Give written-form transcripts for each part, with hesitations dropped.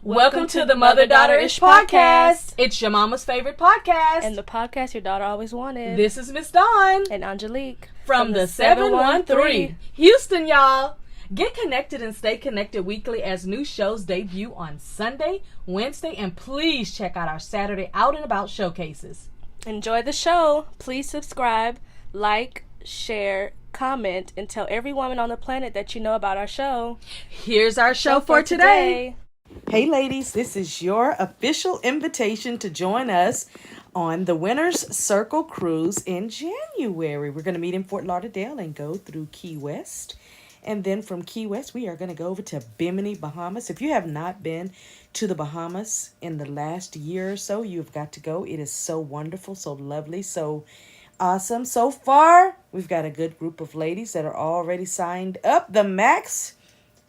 Welcome to the Mother-Daughter-ish podcast. It's your mama's favorite podcast. And the podcast your daughter always wanted. This is Miss Dawn. And Angelique. From the 713. Houston, y'all. Get connected and stay connected weekly as new shows debut on Sunday, Wednesday, and please check out our Saturday Out and About showcases. Enjoy the show. Please subscribe, like, share, comment, and tell every woman on the planet that you know about our show. Here's our show for today. Hey ladies, this is your official invitation to join us on the Winner's Circle Cruise in January. We're going to meet in Fort Lauderdale and go through Key West. And then from Key West, we are going to go over to Bimini, Bahamas. If you have not been to the Bahamas in the last year or so, you've got to go. It is so wonderful, so lovely, so awesome. So far, we've got a good group of ladies that are already signed up. The max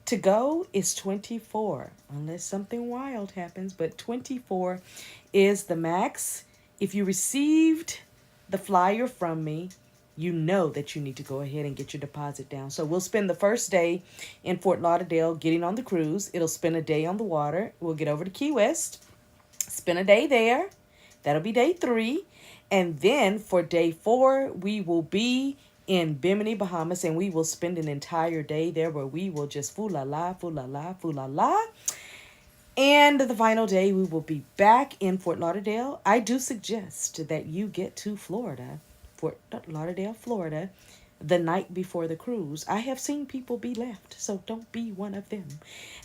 to go is 24, unless something wild happens, but 24 is the max. If you received the flyer from me, you know that you need to go ahead and get your deposit down. So we'll spend the first day in Fort Lauderdale getting on the cruise. It'll spend a day on the water. We'll get over to Key West, spend a day there. That'll be day 3. And then for day 4, we will be in Bimini, Bahamas, and we will spend an entire day there where we will just foo-la-la, foo-la-la, foo-la-la. And the final day, we will be back in Fort Lauderdale. I do suggest that you get to Florida, Fort Lauderdale, Florida, the night before the cruise. I have seen people be left, so don't be one of them.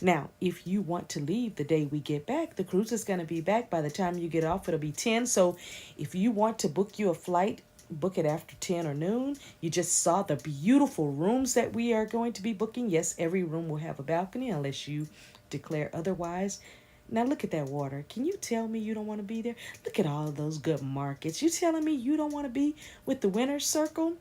Now, if you want to leave the day we get back, the cruise is going to be back. By the time you get off, it'll be 10. So if you want to book you a flight, book it after 10 or noon. You just saw the beautiful rooms that we are going to be booking. Yes, every room will have a balcony unless you declare otherwise. Now look at that water. Can you tell me you don't want to be there? Look at all those good markets. You telling me you don't want to be with the Winner's Circle?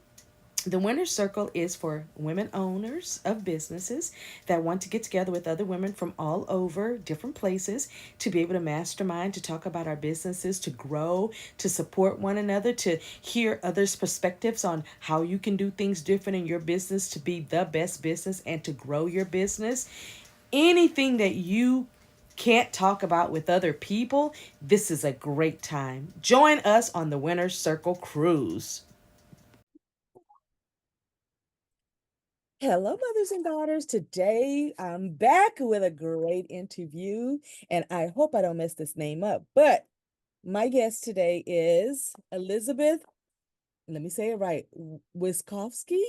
The Winner's Circle is for women owners of businesses that want to get together with other women from all over different places to be able to mastermind, to talk about our businesses, to grow, to support one another, to hear others' perspectives on how you can do things different in your business to be the best business and to grow your business. Anything that you can't talk about with other people, this is a great time. Join us on the Winner's Circle Cruise. Hello, mothers and daughters. Today, I'm back with a great interview, and I hope I don't mess this name up, but my guest today is Elizabeth, let me say it right, Wisniewski?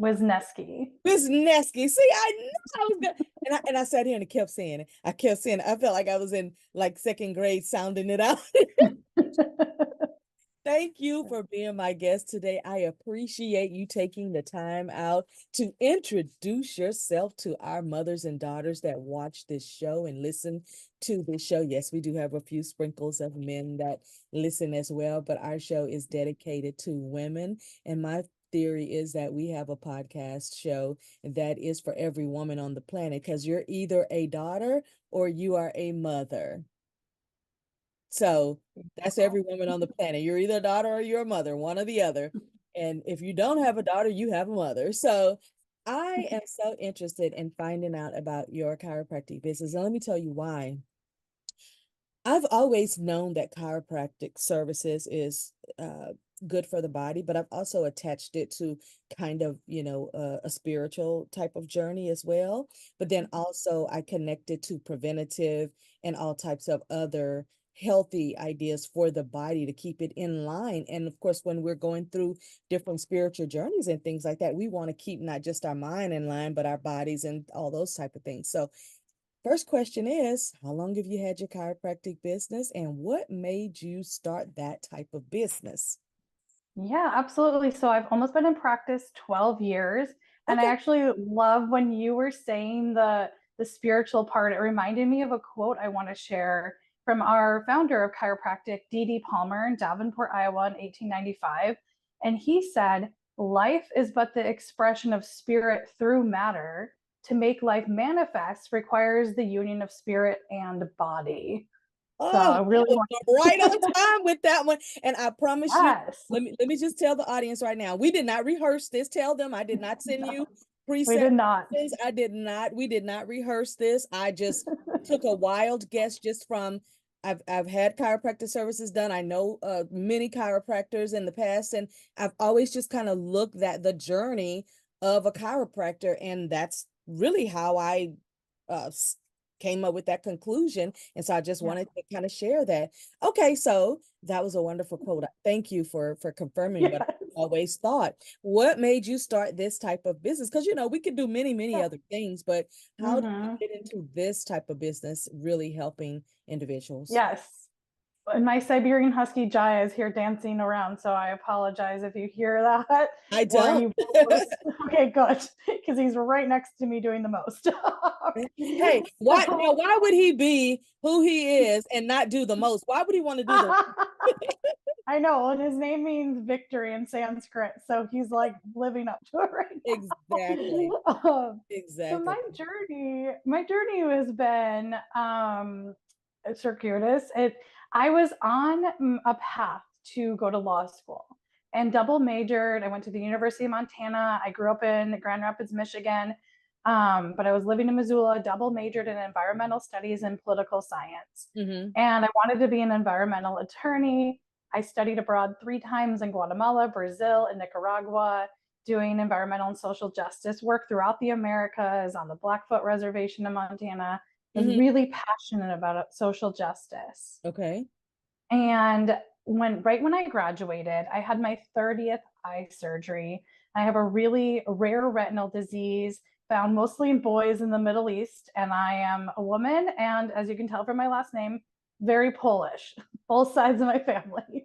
Wisniewski. Wisniewski. See, I knew I was gonna, and I sat here and I kept saying it. I felt like I was in like second grade sounding it out. Thank you for being my guest today. I appreciate you taking the time out to introduce yourself to our mothers and daughters that watch this show and listen to this show. Yes, we do have a few sprinkles of men that listen as well, but our show is dedicated to women. And my theory is that we have a podcast show that is for every woman on the planet, because you're either a daughter or you are a mother. So that's every woman on the planet. You're either a daughter or you're a mother, one or the other. And if you don't have a daughter, you have a mother. So I am so interested in finding out about your chiropractic business. And let me tell you why. I've always known that chiropractic services is good for the body, but I've also attached it to kind of, a spiritual type of journey as well. But then also I connected to preventative and all types of other healthy ideas for the body to keep it in line. And of course, when we're going through different spiritual journeys and things like that, we want to keep not just our mind in line, but our bodies and all those type of things. So first question is, how long have you had your chiropractic business and what made you start that type of business? Yeah, absolutely. So I've almost been in practice 12 years. And I actually love when you were saying the spiritual part. It reminded me of a quote I want to share from our founder of chiropractic, D.D. Palmer in Davenport, Iowa in 1895. And he said, "Life is but the expression of spirit through matter. To make life manifest requires the union of spirit and body." Oh, so I really right on time with that one. And I promise yes. you, let me just tell the audience right now, we did not rehearse this. Tell them I did not send you We did not. I did not. We did not rehearse this. I just took a wild guess just from I've had chiropractic services done. I know many chiropractors in the past, and I've always just kind of looked at the journey of a chiropractor, and that's really how I uh came up with that conclusion. And so I just Yeah. wanted to kind of share that. Okay, so that was a wonderful quote. Thank you for confirming what I Yes. always thought. What made you start this type of business? Because we could do many Yeah. other things, but how did you Mm-hmm. get into this type of business, really helping individuals? Yes. And my Siberian Husky Jaya is here dancing around, so I apologize if you hear that I or don't. any. Okay, good, because he's right next to me doing the most. Hey, why So, now? Why would he be who he is and not do the most? Why would he want to do the I know, and his name means victory in Sanskrit, so he's like living up to it right exactly, now. So exactly? my journey has been circuitous. I was on a path to go to law school and double majored. I went to the University of Montana. I grew up in Grand Rapids, Michigan, but I was living in Missoula. Double majored in environmental studies and political science, Mm-hmm. and I wanted to be an environmental attorney. I studied abroad 3 times in Guatemala, Brazil, and Nicaragua, doing environmental and social justice work throughout the Americas on the Blackfoot Reservation in Montana. I was Mm-hmm. really passionate about social justice. Okay. And right when I graduated, I had my 30th eye surgery. I have a really rare retinal disease found mostly in boys in the Middle East. And I am a woman. And as you can tell from my last name, very Polish, both sides of my family.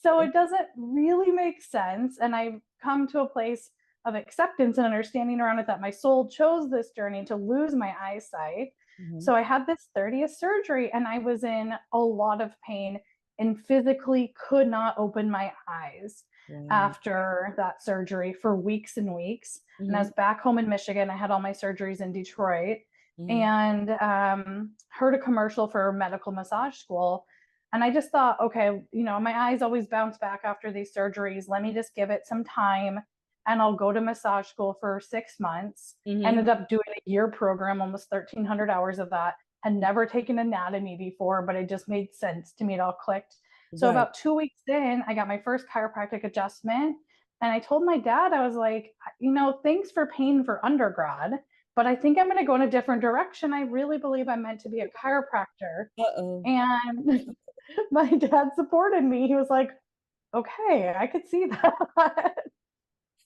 So Okay. it doesn't really make sense. And I've come to a place of acceptance and understanding around it that my soul chose this journey to lose my eyesight. Mm-hmm. So I had this 30th surgery and I was in a lot of pain and physically could not open my eyes Wow. after that surgery for weeks and weeks. And I Mm-hmm. was back home in Michigan. I had all my surgeries in Detroit Mm-hmm. and heard a commercial for medical massage school. And I just thought, okay, my eyes always bounce back after these surgeries. Let me just give it some time and I'll go to massage school for 6 months. Mm-hmm. Ended up doing a year program, almost 1,300 hours of that. Had never taken anatomy before, but it just made sense to me. It all clicked. So Right. about 2 weeks in, I got my first chiropractic adjustment. And I told my dad, I was like, thanks for paying for undergrad, but I think I'm going to go in a different direction. I really believe I'm meant to be a chiropractor. Uh-oh. And my dad supported me. He was like, okay, I could see that.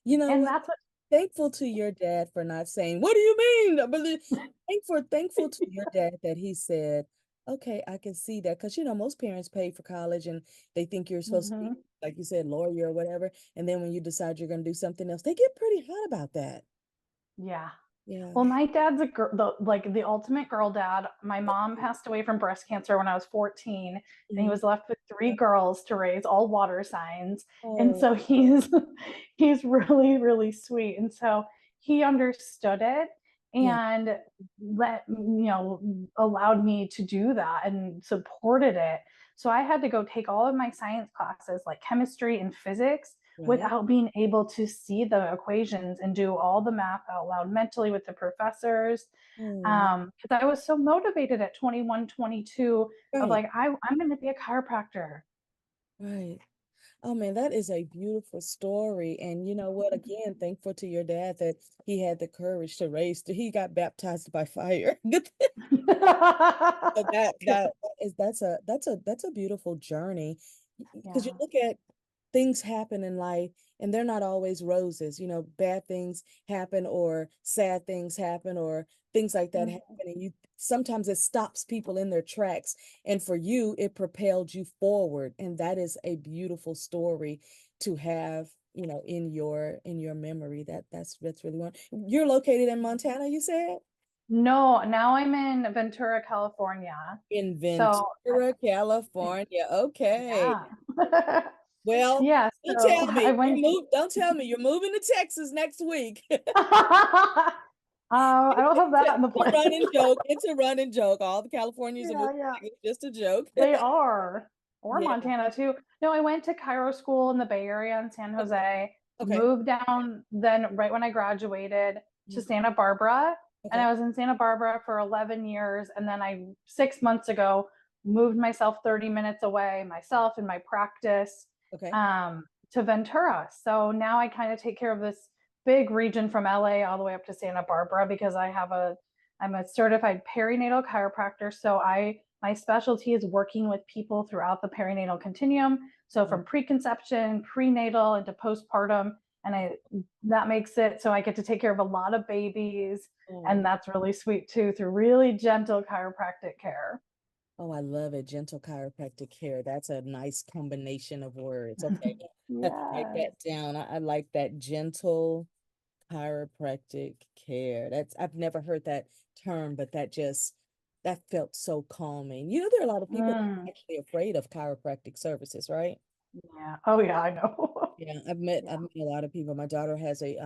You know And what? that's what. Thankful to your dad for not saying, "What do you mean?" I believe thankful to your dad that he said, "Okay, I can see that." Because most parents pay for college and they think you're supposed to be, Mhm. like you said, lawyer or whatever. And then when you decide you're going to do something else, they get pretty hot about that. Yeah. Yeah. Well, my dad's the ultimate girl dad. My mom passed away from breast cancer when I was 14, and he Mhm. was left with 3 girls to raise, all water signs. And Oh, so he's really, really sweet. And so he understood it yeah. and allowed me to do that and supported it. So I had to go take all of my science classes like chemistry and physics Right. without being able to see the equations and do all the math out loud mentally with the professors. Oh, no. Because I was so motivated at 21, 22 of Right. like, I'm going to be a chiropractor. Right. Oh man, that is a beautiful story. And you know what? Again, thankful to your dad that he had the courage to he got baptized by fire. So that's a beautiful journey because you Yeah. look at things happen in life and they're not always roses. Bad things happen or sad things happen or things like that happen, Mhm. and you sometimes it stops people in their tracks, and for you it propelled you forward, and that is a beautiful story to have in your memory. That's really one. You're located in Montana, you said? No, now I'm in Ventura, California. In So, Ventura, California. Okay. yeah. Well, Yeah. don't So tell I me you went. move. Don't tell me you're moving to Texas next week. I don't have that in the It's a running plans. joke. It's a running joke. All the Californians are moving Yeah, to yeah. Texas. Just a joke. They are. Or Yeah. Montana too. No, I went to Cairo school in the Bay Area in San Okay. Jose, Okay. moved down then right when I graduated to Mhm. Santa Barbara. And Okay. I was in Santa Barbara for 11 years. And then 6 months ago, moved myself 30 minutes away, myself and my practice, Okay. um, to Ventura. So now I kind of take care of this big region from LA all the way up to Santa Barbara because I'm a certified perinatal chiropractor. So my specialty is working with people throughout the perinatal continuum. So Mm. from preconception, prenatal into postpartum. And that makes it so I get to take care of a lot of babies. And Oh, that's really sweet too, through really gentle chiropractic care. oh, I love it. Gentle chiropractic care. That's a nice combination of words. Okay. I have to write Yes. that down. I like that gentle chiropractic care. I've never heard that term, but that felt so calming. You know, there are a lot of people Mm, actually afraid of chiropractic services, right? yeah. Oh yeah, I know. Yeah, Yeah. I've met a lot of people. My daughter has a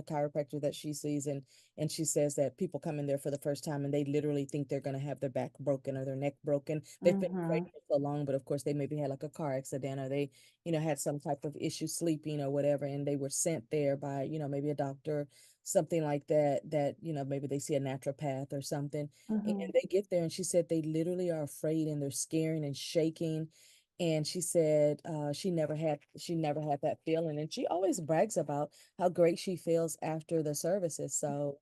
chiropractor that she sees, and she says that people come in there for the first time and they literally think they're gonna have their back broken or their neck broken. They've been afraid Hmm. for so long, but of course they maybe had like a car accident or they, had some type of issue sleeping or whatever, and they were sent there by, maybe a doctor, something like that, maybe they see a naturopath or something, and Hmm. they get there and she said they literally are afraid and they're scaring and shaking, and she said she never had that feeling, and she always brags about how great she feels after the services. So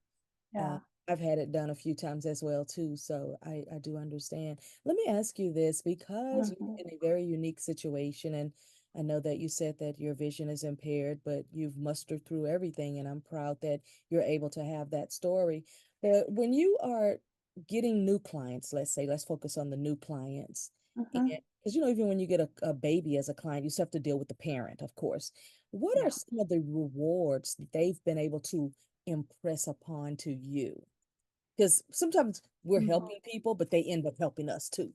uh, Yeah. I've had it done a few times as well too, so I do understand. Let me ask you this, because you're Hmm. in a very unique situation, and I know that you said that your vision is impaired, but you've mustered through everything, and I'm proud that you're able to have that story. But when you are getting new clients, let's focus on the new clients, Hmm. and because even when you get a baby as a client, you still have to deal with the parent, of course. What are Yeah. some of the rewards that they've been able to impress upon to you? Because sometimes we're Mhm. helping people, but they end up helping us too.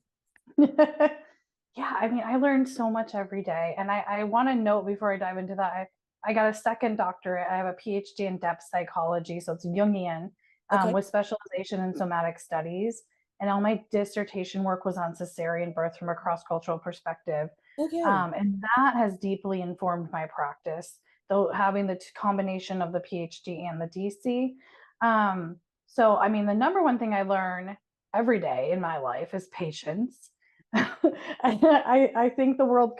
Yeah, I mean, I learned so much every day. And I want to note before I dive into that, I got a second doctorate. I have a PhD in depth psychology. So it's Jungian, Okay. with specialization in somatic studies. And all my dissertation work was on cesarean birth from a cross cultural perspective. Okay. And that has deeply informed my practice, though having the combination of the PhD and the DC. So, I mean, the number one thing I learn every day in my life is patience. I think the world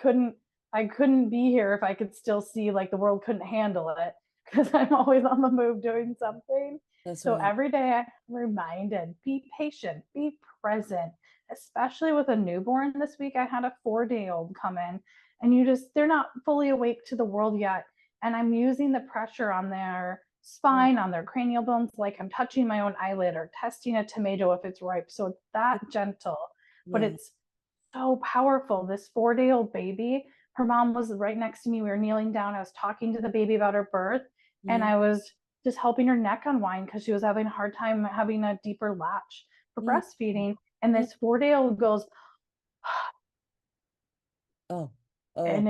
I couldn't be here if I could still see like the world couldn't handle it because I'm always on the move doing something. That's So right. every day I'm reminded, be patient, be present, especially with a newborn. This week I had a 4-day old come in and they're not fully awake to the world yet. And I'm using the pressure on their Mm. spine, on their cranial bones, like I'm touching my own eyelid or testing a tomato if it's ripe. So it's that gentle, but Yeah. it's so powerful. This 4-day old baby, her mom was right next to me. We were kneeling down. I was talking to the baby about her birth, and Mm, I was just helping her neck unwind because she was having a hard time having a deeper latch for mm, breastfeeding. And mm. this 4-day old goes, Oh, oh. and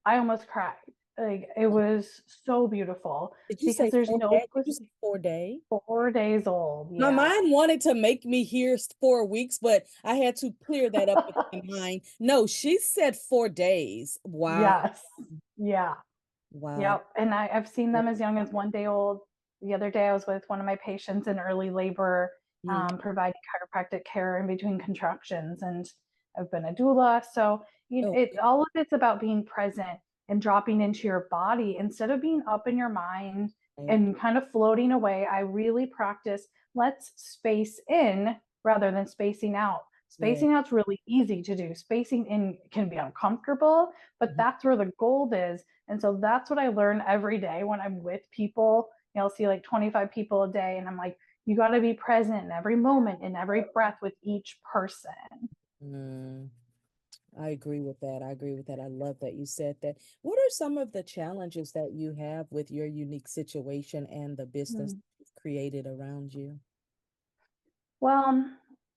I almost cried. Like it was so beautiful Did you because say there's 4 days? no Did you say 4 day? 4 days old. My Yeah. mind wanted to make me hear 4 weeks, but I had to clear that up in my mind. No, she said 4 days. Wow. Yes. Yeah. Wow. Yep. And I've seen them as young as 1 day old. The other day, I was with one of my patients in early labor, Mm, providing chiropractic care in between contractions. And I've been a doula. So, oh, all of it's about being present and dropping into your body instead of being up in your mind right. and kind of floating away. I really practice let's space in rather than spacing out. Yeah. Spacing out's really easy to do. Spacing in can be uncomfortable, but Mhm. that's where the gold is. And so that's what I learn every day when I'm with people. I'll see like 25 people a day, and I'm like, you got to be present in every moment, in every breath with each person. Mm, I agree with that. I agree with that. I love that you said that. What are some of the challenges that you have with your unique situation and the business Mm. you've created around you? Well,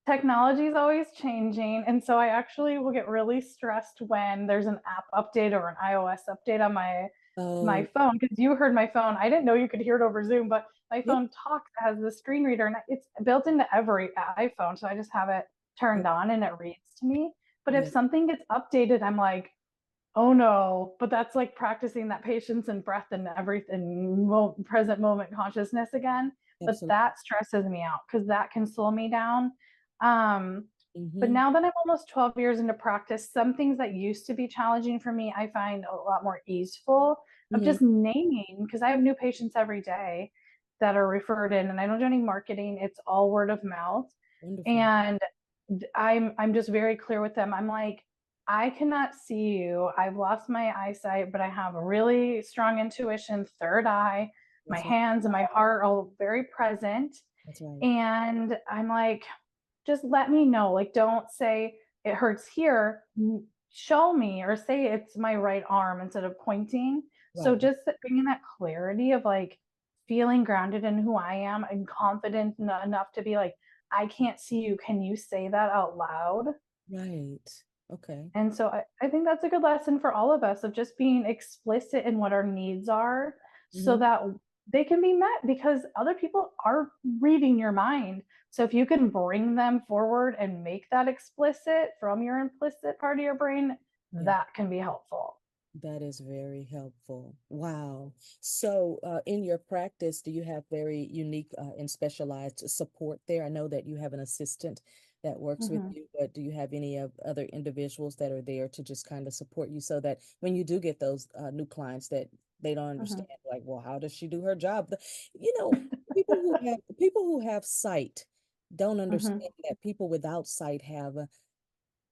technology is always changing. And so I actually will get really stressed when there's an app update or an iOS update on my Oh, phone because you heard my phone. I didn't know you could hear it over Zoom, but my yeah. phone talks as the screen reader and it's built into every iPhone. So I just have it Oh, turned on and it reads to me. But if yeah. something gets updated, I'm like, oh no. But that's like practicing that patience and breath and everything, present moment consciousness again. but Absolutely. that stresses me out because that can slow me down. Um, but Mm-hmm. now that I'm almost 12 years into practice, some things that used to be challenging for me, I find a lot more easeful of Mm-hmm. just naming because I have new patients every day that are referred in, and I don't do any marketing. It's all word of mouth. Wonderful. And I'm just very clear with them. I'm like, I cannot see you. I've lost my eyesight, but I have a really strong intuition, third eye. My That's right. hands and my heart are very present. That's right. And I'm like, just let me know. Like, don't say it hurts here. Show me or say it's my right arm instead of pointing. So Right. just bringing that clarity of like feeling grounded in who I am and confident enough to be like, I can't see you. Can you say that out loud? Right. Okay. And so I think that's a good lesson for all of us of just being explicit in what our needs are so Mm-hmm. that they can be met because other people are reading your mind. So if you can bring them forward and make that explicit from your implicit part of your brain, Yeah. that can be helpful. That is very helpful. Wow. So, in your practice, do you have very unique and specialized support there? I know that you have an assistant that works with Mm-hmm. you, but do you have any of other individuals that are there to just kind of support you so that when you do get those new clients that they don't Mm-hmm. understand, like, well, how does she do her job? You know, people who have sight don't Mm-hmm. understand that people without sight have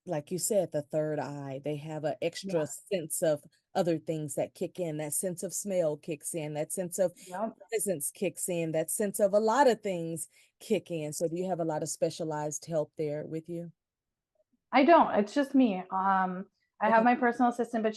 like you said, the third eye, they have an Yeah. extra sense of other things that kick in. That sense of smell kicks in, that sense of Yep. presence kicks in, that sense of a lot of things kick in. So do you have a lot of specialized help there with you? I don't. It's just me. I have Okay. my personal assistant, but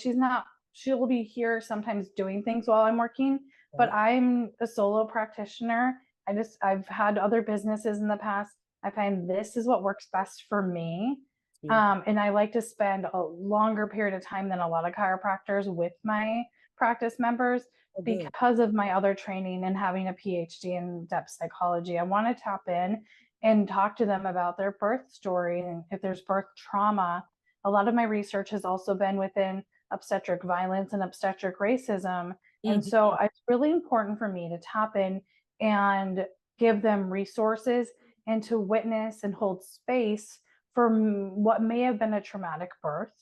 she'll be here sometimes doing things while I'm working, but Right. I'm a solo practitioner. I've had other businesses in the past. I find this is what works best for me. It's beautiful. And I like to spend a longer period of time than a lot of chiropractors with my practice members Oh, good. because of my other training and having a PhD in depth psychology. I want to tap in and talk to them about their birth story and if there's birth trauma. A lot of my research has also been within obstetric violence and obstetric racism. And Hmm. so it's really important for me to tap in and give them resources and to witness and hold space for what may have been a traumatic birth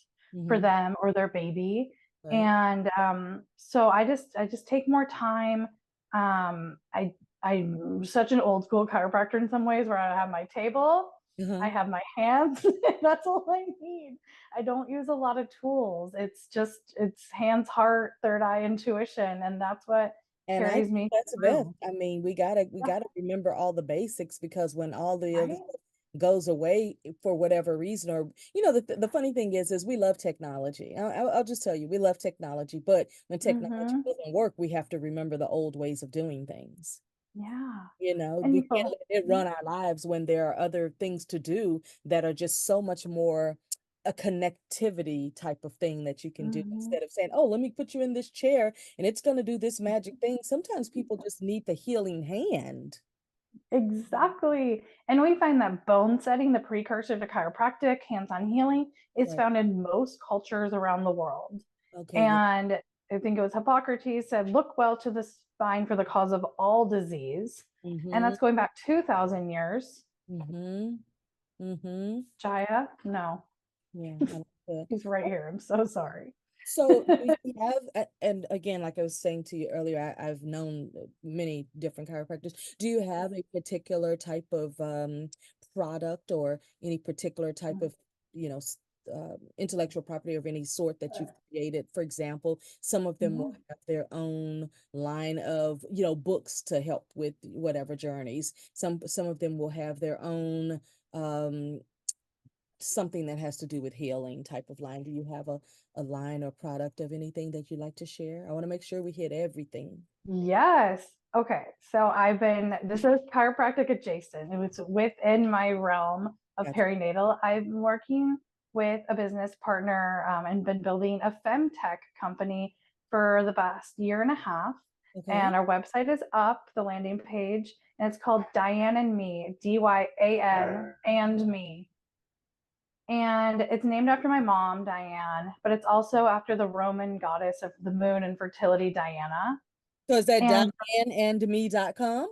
for Hmm. them or their baby. Right. And so I just take more time. I'm such an old school chiropractor in some ways where I have my table, I Uh-huh. have my hands, that's all I need. I don't use a lot of tools. It's hands, heart, third eye intuition, and that's what And I carries think me that's best. through. I mean, we Yeah, gotta remember all the basics because when all the other right? stuff goes away for whatever reason, or the funny thing is we love technology. I'll just tell you, we love technology, but when technology Mm-hmm. doesn't work, we have to remember the old ways of doing things. Yeah. We And can't for let it run our lives when there are other things to do that are just so much more a connectivity type of thing that you can do mhm. instead of saying, oh, let me put you in this chair and it's going to do this magic thing. Sometimes people just need the healing hand. Exactly. And we find that bone setting, the precursor to chiropractic, hands on healing, is Right. found in most cultures around the world. Okay. Yeah. And I think it was Hippocrates said, look well to the spine for the cause of all disease. And Mm-hmm. that's going back 2,000 years. Mm-hmm. Mm-hmm. Jaya, no, Yeah. I like that. he's right here. I'm so sorry. So, do you have, and again, like I was saying to you earlier, I've known many different chiropractors. Do you have a particular type of product or any particular type of, you know, intellectual property of any sort that you've created? For example, some of them will have their own line of, books to help with whatever journeys. Some of them will have their own um something that has to do with healing type of line. Do you have a line or product of anything that you'd like to share? I want to make sure we hit everything. Yes. Okay. So this is chiropractic adjacent. It was within my realm of Gotcha. perinatal. I've been working with a business partner and been building a femtech company for the past year and a half. Okay. And our website is up, the landing page, and it's called Diane and Me, DYAN and Me. And it's named after my mom, Diane, but it's also after the Roman goddess of the moon and fertility, Diana. So is that And dianeandme.com?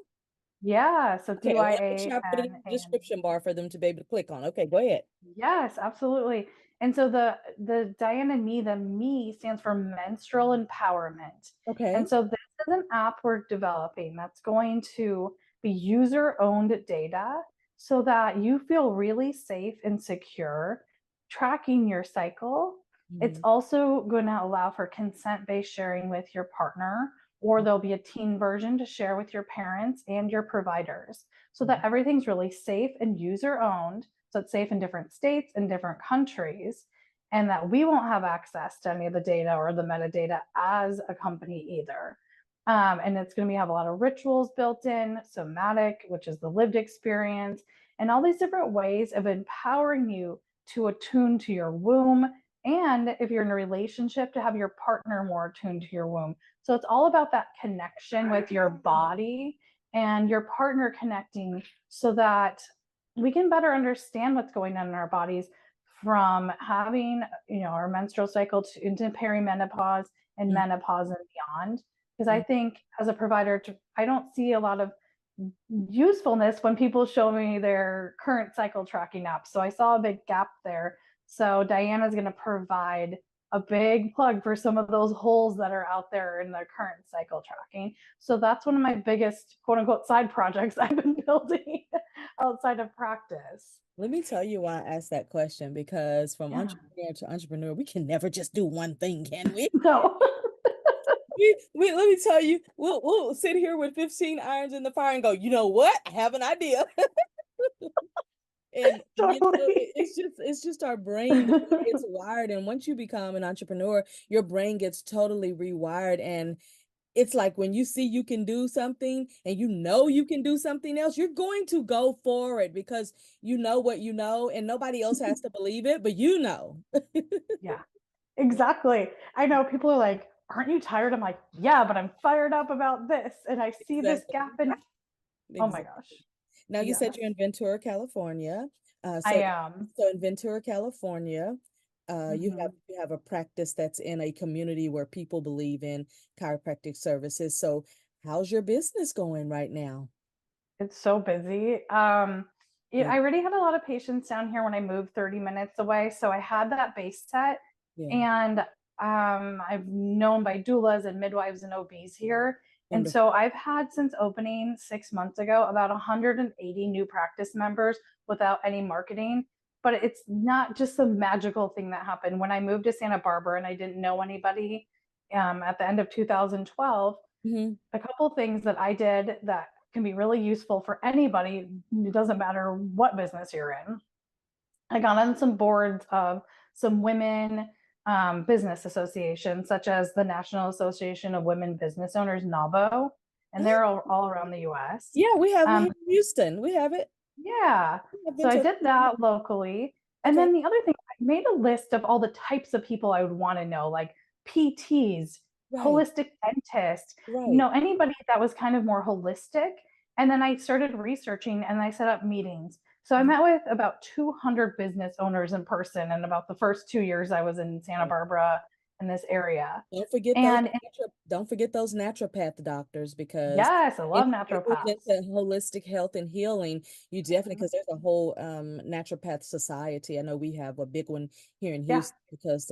Yeah, so Okay, I want to make sure I put it in the DYANA. description bar for them to be able to click on. Okay, go ahead. Yes, absolutely. And so the Diana Me, the Me stands for menstrual empowerment. And Okay. so this is an app we're developing that's going to be user-owned data so that you feel really safe and secure tracking your cycle. It's Mhm. also going to allow for consent-based sharing with your partner, or there'll be a teen version to share with your parents and your providers so that Mhm. everything's really safe and user-owned, so it's safe in different states and different countries, and that we won't have access to any of the data or the metadata as a company either. And it's going to have a lot of rituals built in, somatic, which is the lived experience, and all these different ways of empowering you to attune to your womb. And if you're in a relationship, to have your partner more attuned to your womb. So it's all about that connection with your body and your partner connecting so that we can better understand what's going on in our bodies from having, our menstrual cycle into perimenopause and Mhm. menopause and beyond. Because I think as a provider, I don't see a lot of usefulness when people show me their current cycle tracking apps. So I saw a big gap there. So Diana's going to provide a big plug for some of those holes that are out there in the current cycle tracking. So that's one of my biggest quote unquote side projects I've been building outside of practice. Let me tell you why I asked that question, because from Yeah. entrepreneur to entrepreneur, we can never just do one thing, can we? No. Let me tell you, we'll sit here with 15 irons in the fire and go, you know what? I have an idea. And Totally. it's just our brain, the way it's wired. And once you become an entrepreneur, your brain gets totally rewired. And it's like when you see you can do something and you know you can do something else, you're going to go for it because you know what you know, and nobody else has to believe it, but you know. Yeah, exactly. I know people are like, aren't you tired? I'm like, yeah, but I'm fired up about this. And I see this Exactly. gap in, oh my Exactly. gosh. Now you said Yes, you're in Ventura, California. I So am. in Ventura, California, Mhm. you have a practice that's in a community where people believe in chiropractic services. So how's your business going right now? It's so busy. Yeah, I already had a lot of patients down here when I moved 30 minutes away. So I had that base set. yeah. And I've known by doulas and midwives and OBs here. And Wonderful. so I've had since opening 6 months ago about 180 new practice members without any marketing. But it's not just a magical thing that happened. When I moved to Santa Barbara and I didn't know anybody at the end of 2012, Hmm. a couple things that I did that can be really useful for anybody. It doesn't matter what business you're in. I got on some boards of some women business associations, such as the National Association of Women Business Owners, NAWBO, and they're all around the US. Yeah, we have it Um, here in Houston. We have it. yeah. I've been So I to. did that locally. And Okay. then the other thing, I made a list of all the types of people I would want to know, like PTs, Right. holistic dentists, Right. anybody that was kind of more holistic. And then I started researching and I set up meetings. So I met with about 200 business owners in person in about the first 2 years I was in Santa Barbara in this area. And Don't forget those naturopath doctors, because yes, I love if you're naturopaths. into holistic health and healing, you definitely, because there's a whole naturopath society. I know we have a big one here in Yeah. Houston, because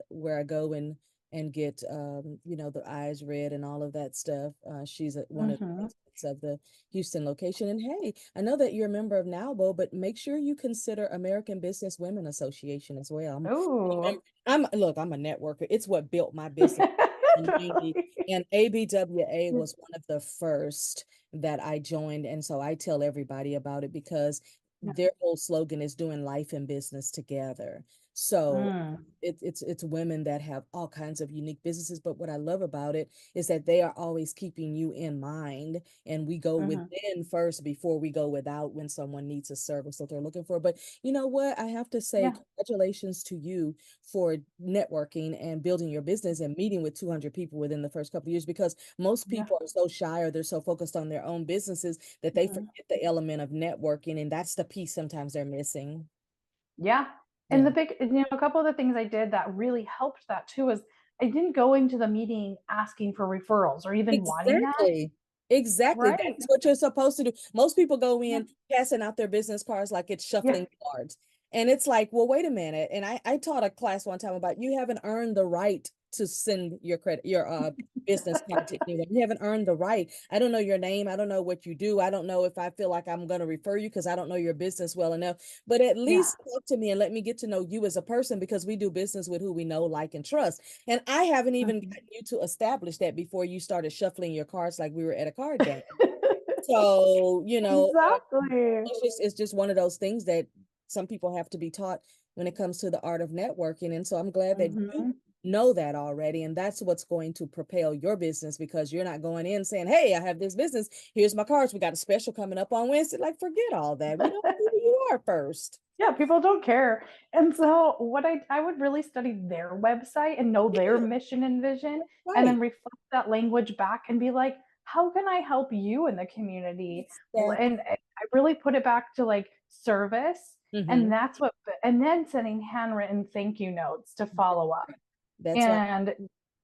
where I go and get the eyes read and all of that stuff. She's one of the Hmm. presidents of the Houston location. And hey, I know that you're a member of NALBO, but make sure you consider American Business Women Association as well. Oh, I'm a networker. It's what built my business in the 90s. totally. And ABWA was one of the first that I joined. And so I tell everybody about it, because Yeah. their whole slogan is doing life and business together. So Mm, it's women that have all kinds of unique businesses. But what I love about it is that they are always keeping you in mind. And we go mhm. within first before we go without when someone needs a service that they're looking for. But you know what? I have to say, Yeah, congratulations to you for networking and building your business and meeting with 200 people within the first couple of years, because most yeah. people are so shy, or they're so focused on their own businesses, that they Mhm. forget the element of networking. And that's the piece sometimes they're missing. Yeah. And Yeah, a couple of the things I did that really helped that too is I didn't go into the meeting asking for referrals or even wanting that. exactly. Exactly. Right. That's what you're supposed to do. Most people go Yeah. in passing out their business cards like it's Yeah. shuffling cards. And it's like, well, wait a minute. And I taught a class one time about you haven't earned the right to send your credit, your business card to anyone. You haven't earned the right. I don't know your name. I don't know what you do. I don't know if I feel like I'm going to refer you because I don't know your business well enough. But at Yeah. least talk to me and let me get to know you as a person because we do business with who we know, like, and trust. And I haven't even Mhm. gotten you to establish that before you started shuffling your cards like we were at a card game. So, Exactly. it's just one of those things that some people have to be taught when it comes to the art of networking. And so I'm glad that you Hmm. know that already. And that's what's going to propel your business because you're not going in saying, hey, I have this business. Here's my cards. We got a special coming up on Wednesday. Like, forget all that. We don't know who you are first. Yeah, people don't care. And so what I would really study their website and know their Yeah, mission and vision and right. then reflect that language back and be like, how can I help you in the community? Exactly. And I really put it back to like service. Mm-hmm. And that's what, and then sending handwritten thank you notes to follow up That's right. and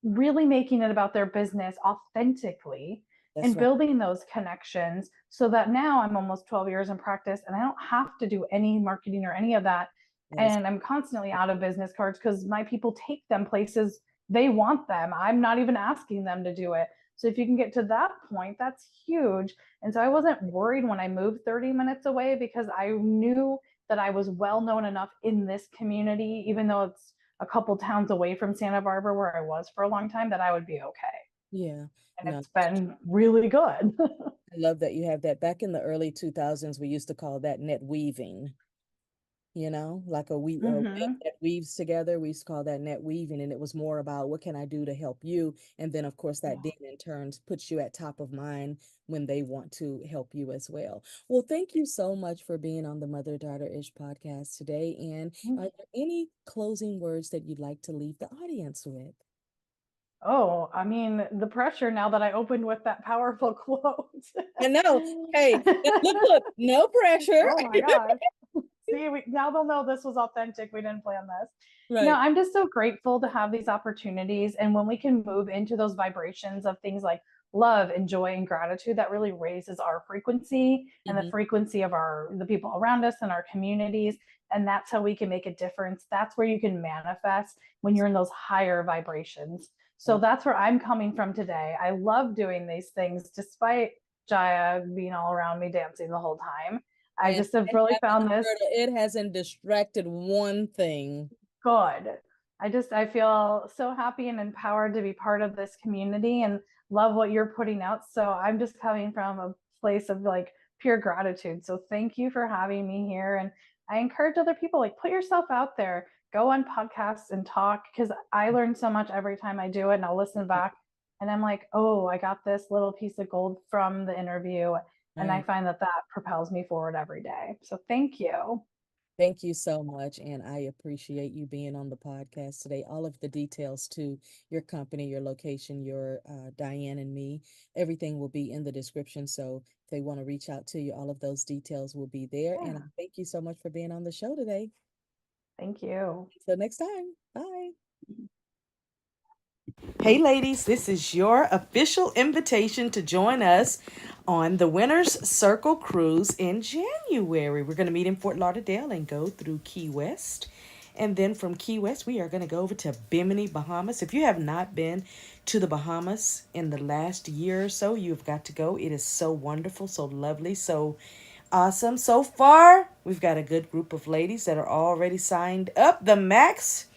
really making it about their business authentically That's and right. building those connections so that now I'm almost 12 years in practice and I don't have to do any marketing or any of that. That is And I'm constantly out of business cards because my people take them places they want them. I'm not even asking them to do it. So if you can get to that point, that's huge. And so I wasn't worried when I moved 30 minutes away because I knew that I was well known enough in this community, even though it's a couple towns away from Santa Barbara where I was for a long time, that I would be okay. yeah. And No, it's been really good. I love that you have that. Back in the early 2000s, we used to call that net weaving, like a web Hmm. that weaves together. We used to call that net weaving. And it was more about what can I do to help you? And then, of course, that then in turns puts you at top of mind when they want to help you as well. Well, thank you so much for being on the Mother Daughter Ish podcast today. And are there any closing words that you'd like to leave the audience with? Oh, I mean, the pressure now that I opened with that powerful quote. I know. Hey, look, no pressure. Oh my gosh. See, now they'll know this was authentic. We didn't plan this. Right. I'm just so grateful to have these opportunities. And when we can move into those vibrations of things like love and joy and gratitude, that really raises our frequency and the Hmm. frequency of the people around us and our communities. And that's how we can make a difference. That's where you can manifest when you're in those higher vibrations. So that's where I'm coming from today. I love doing these things despite Jaya being all around me dancing the whole time. I And just have really found this it hasn't distracted one thing. good. I feel so happy and empowered to be part of this community and love what you're putting out. So I'm just coming from a place of like pure gratitude. So thank you for having me here. And I encourage other people, like, put yourself out there, go on podcasts and talk, because I learn so much every time I do it, and I'll listen back and I'm like, oh, I got this little piece of gold from the interview. And I Right. find that that propels me forward every day. So thank you. Thank you so much. And I appreciate you being on the podcast today. All of the details to your company, your location, your Diane and me, everything will be in the description. So if they want to reach out to you, all of those details will be there. And I Yeah. thank you so much for being on the show today. Thank you. Until next time. Bye. Hey, ladies, this is your official invitation to join us on the Winner's Circle Cruise in January. We're going to meet in Fort Lauderdale and go through Key West. And then from Key West, we are going to go over to Bimini, Bahamas. If you have not been to the Bahamas in the last year or so, you've got to go. It is so wonderful, so lovely, so awesome. So far, we've got a good group of ladies that are already signed up. The max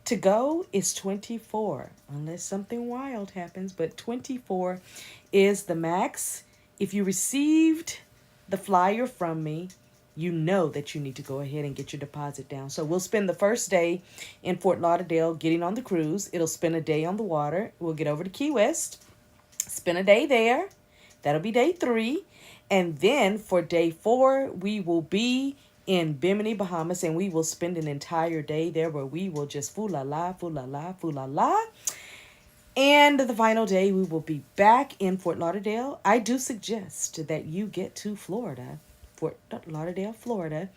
to go is 24, unless something wild happens, but 24 is the max. If you received the flyer from me, you know that you need to go ahead and get your deposit down. So we'll spend the first day in Fort Lauderdale getting on the cruise. It'll spend a day on the water. We'll get over to Key West, spend a day there. That'll be day 3. And then for day 4, we will be in Bimini, Bahamas, and we will spend an entire day there where we will just foo la la, foo la la, foo la la. And the final day, we will be back in Fort Lauderdale. I do suggest that you get to Florida, Fort Lauderdale, Florida,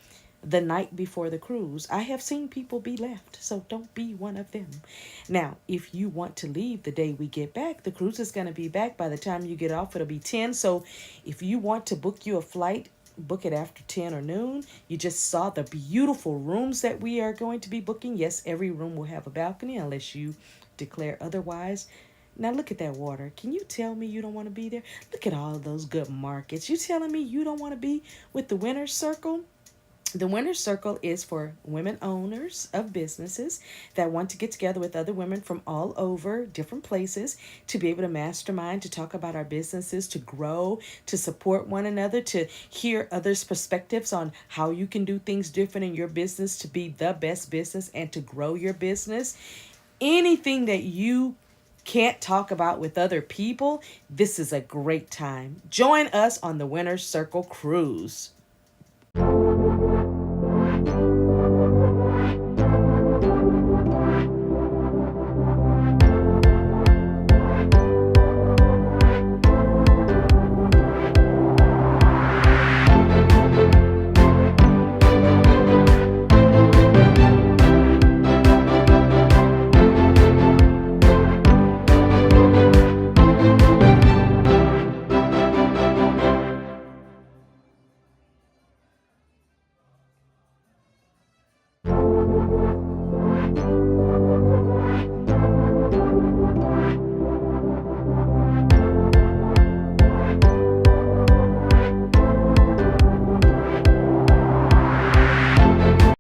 the night before the cruise. I have seen people be left, so don't be one of them. Now, if you want to leave the day we get back, the cruise is going to be back. By the time you get off, it'll be 10. So if you want to book you a flight, book it after 10 or noon. You just saw the beautiful rooms that we are going to be booking. Yes, every room will have a balcony unless you declare otherwise. Now look at that water. Can you tell me you don't want to be there? Look at all of those good markets. You telling me you don't want to be with the Winner's Circle? The Winner's Circle is for women owners of businesses that want to get together with other women from all over different places to be able to mastermind, to talk about our businesses, to grow, to support one another, to hear others' perspectives on how you can do things different in your business to be the best business and to grow your business. Anything that you can't talk about with other people, this is a great time. Join us on the Winner's Circle Cruise.